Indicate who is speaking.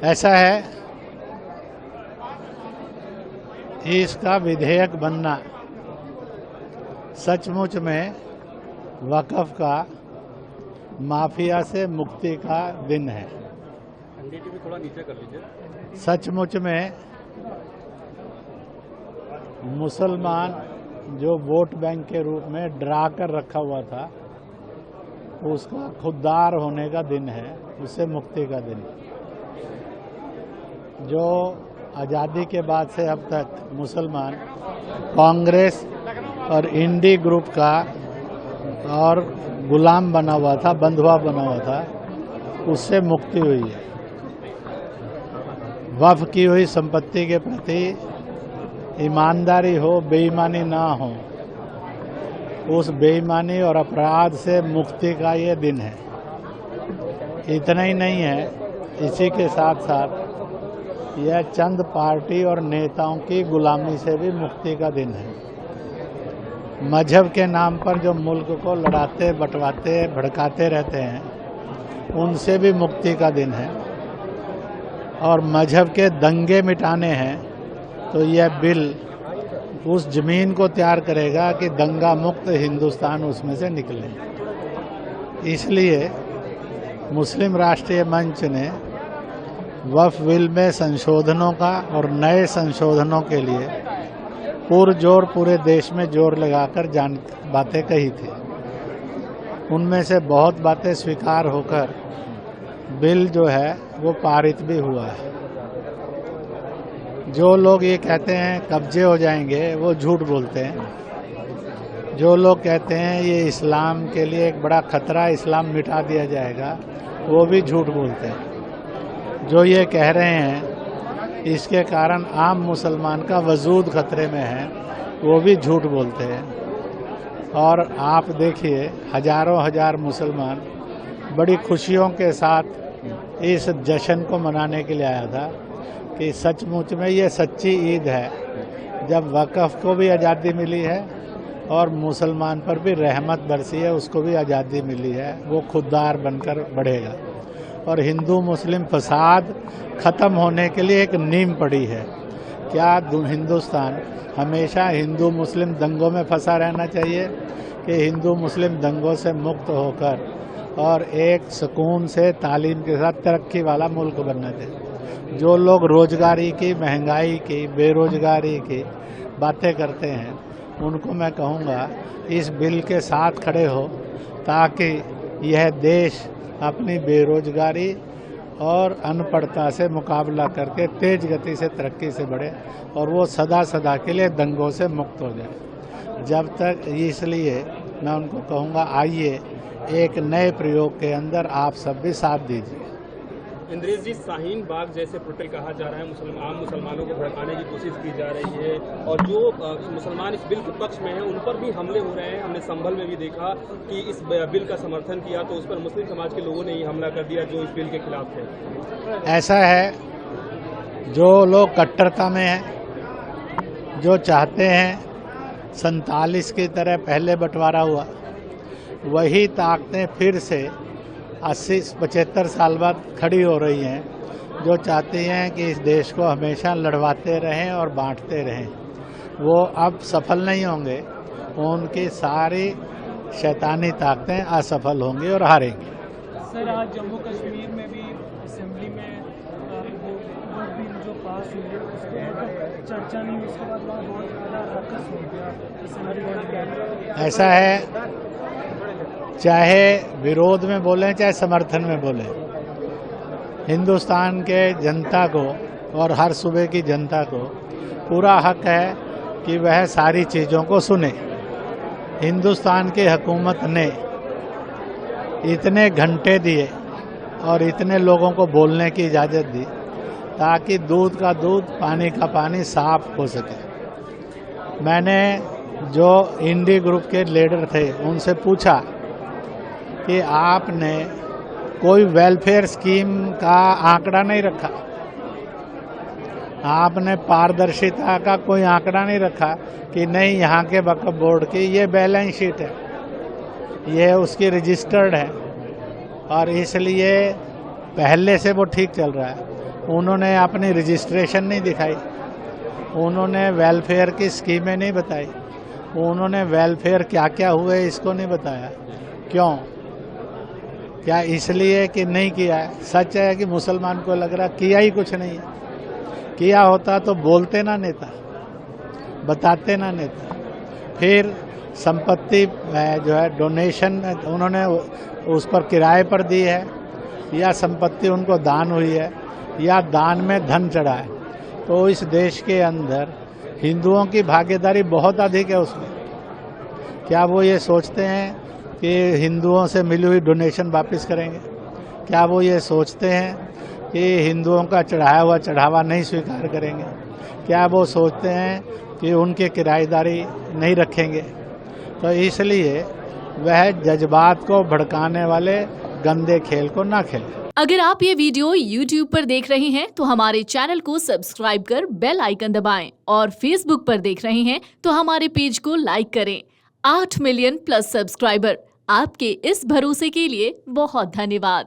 Speaker 1: ऐसा है कि इसका विधेयक बनना सचमुच में वक़्फ़ का माफिया से मुक्ति का दिन है।
Speaker 2: थोड़ा नीचे कर लीजिए।
Speaker 1: सचमुच में मुसलमान जो वोट बैंक के रूप में डरा कर रखा हुआ था, उसका खुददार होने का दिन है, उससे मुक्ति का दिन। जो आज़ादी के बाद से अब तक मुसलमान कांग्रेस और इंडी ग्रुप का और गुलाम बना हुआ था, बंधुआ बना हुआ था, उससे मुक्ति हुई है। वक्फ की हुई संपत्ति के प्रति ईमानदारी हो, बेईमानी ना हो, उस बेईमानी और अपराध से मुक्ति का ये दिन है। इतना ही नहीं है, इसी के साथ साथ यह चंद पार्टी और नेताओं की गुलामी से भी मुक्ति का दिन है। मजहब के नाम पर जो मुल्क को लड़ाते, बंटवाते, भड़काते रहते हैं, उनसे भी मुक्ति का दिन है। और मजहब के दंगे मिटाने हैं तो यह बिल उस जमीन को तैयार करेगा कि दंगा मुक्त हिंदुस्तान उसमें से निकले। इसलिए मुस्लिम राष्ट्रीय मंच ने वक्फ बिल में संशोधनों का और नए संशोधनों के लिए पुरजोर पूरे देश में जोर लगाकर बातें कही थी। उनमें से बहुत बातें स्वीकार होकर बिल जो है वो पारित भी हुआ है। जो लोग ये कहते हैं कब्जे हो जाएंगे, वो झूठ बोलते हैं। जो लोग कहते हैं ये इस्लाम के लिए एक बड़ा खतरा, इस्लाम मिटा दिया जाएगा, वो भी झूठ बोलते हैं। जो ये कह रहे हैं इसके कारण आम मुसलमान का वजूद खतरे में है, वो भी झूठ बोलते हैं। और आप देखिए, हजारों हजार मुसलमान बड़ी खुशियों के साथ इस जश्न को मनाने के लिए आया था कि सचमुच में ये सच्ची ईद है जब वक़्फ़ को भी आज़ादी मिली है और मुसलमान पर भी रहमत बरसी है, उसको भी आज़ादी मिली है। वो खुददार बनकर बढ़ेगा और हिंदू मुस्लिम फसाद ख़त्म होने के लिए एक नींव पड़ी है। क्या हिंदुस्तान हमेशा हिंदू मुस्लिम दंगों में फंसा रहना चाहिए कि हिंदू मुस्लिम दंगों से मुक्त होकर और एक सुकून से तालीम के साथ तरक्की वाला मुल्क बनना चाहिए। जो लोग रोजगारी की, महंगाई की, बेरोजगारी की बातें करते हैं, उनको मैं कहूँगा इस बिल के साथ खड़े हो ताकि यह देश अपनी बेरोजगारी और अनपढ़ता से मुकाबला करके तेज गति से तरक्की से बढ़े और वो सदा सदा के लिए दंगों से मुक्त हो जाए। जब तक, इसलिए मैं उनको कहूँगा आइए एक नए प्रयोग के अंदर आप सब भी साथ दीजिए।
Speaker 2: इंद्रेश जी, शाहीन बाग जैसे प्रोटेस्ट कहा जा रहा है, आम मुसलमानों को भड़काने की कोशिश की जा रही है और जो मुसलमान इस बिल के पक्ष में हैं उन पर भी हमले हो रहे हैं। हमने संभल में भी देखा कि इस बिल का समर्थन किया तो उस पर मुस्लिम समाज के लोगों ने ही हमला कर दिया जो इस बिल के खिलाफ थे।
Speaker 1: ऐसा है, जो लोग कट्टरता में हैं, जो चाहते हैं 47 की तरह पहले बंटवारा हुआ, वही ताकतें फिर से 80-75 साल बाद खड़ी हो रही हैं, जो चाहती हैं कि इस देश को हमेशा लड़वाते रहें और बांटते रहें। वो अब सफल नहीं होंगे, उनकी सारी शैतानी ताकतें असफल होंगी और हारेंगी।
Speaker 3: सर, आज जम्मू कश्मीर में भी असेंबली में वो बिल जो पास हुई है उसको चर्चा नहीं हुई, उसके बाद वहाँ बहुत ज़्यादा रकस हो गया।
Speaker 1: ऐसा है, चाहे विरोध में बोलें चाहे समर्थन में बोलें, हिंदुस्तान के जनता को और हर सूबे की जनता को पूरा हक है कि वह सारी चीज़ों को सुने। हिंदुस्तान की हुकूमत ने इतने घंटे दिए और इतने लोगों को बोलने की इजाज़त दी ताकि दूध का दूध, पानी का पानी साफ हो सके। मैंने जो इंडी ग्रुप के लीडर थे उनसे पूछा कि आपने कोई वेलफेयर स्कीम का आंकड़ा नहीं रखा, आपने पारदर्शिता का कोई आंकड़ा नहीं रखा कि नहीं यहाँ के वक्फ बोर्ड की ये बैलेंस शीट है, ये उसकी रजिस्टर्ड है और इसलिए पहले से वो ठीक चल रहा है। उन्होंने अपनी रजिस्ट्रेशन नहीं दिखाई, उन्होंने वेलफेयर की स्कीमें नहीं बताई, उन्होंने वेलफेयर क्या क्या हुए इसको नहीं बताया। क्यों? क्या इसलिए कि नहीं किया है? सच है कि मुसलमान को लग रहा किया ही कुछ नहीं है। किया होता तो बोलते ना नेता, बताते ना नेता। फिर संपत्ति जो है डोनेशन उन्होंने उस पर किराए पर दी है, या संपत्ति उनको दान हुई है, या दान में धन चढ़ा है। तो इस देश के अंदर हिंदुओं की भागीदारी बहुत अधिक है उसमें। क्या वो ये सोचते हैं कि हिंदुओं से मिली हुई डोनेशन वापस करेंगे? क्या वो ये सोचते हैं कि हिंदुओं का चढ़ाया हुआ चढ़ावा नहीं स्वीकार करेंगे? क्या वो सोचते हैं कि उनके किराएदारी नहीं रखेंगे? तो इसलिए वह जज्बात को भड़काने वाले गंदे खेल को ना खेलें।
Speaker 4: अगर आप ये वीडियो YouTube पर देख रहे हैं तो हमारे चैनल को सब्सक्राइब कर बेल आइकन दबाएं, और Facebook पर देख रहे हैं तो हमारे पेज को लाइक करें। 8 मिलियन प्लस सब्सक्राइबर, आपके इस भरोसे के लिए बहुत धन्यवाद।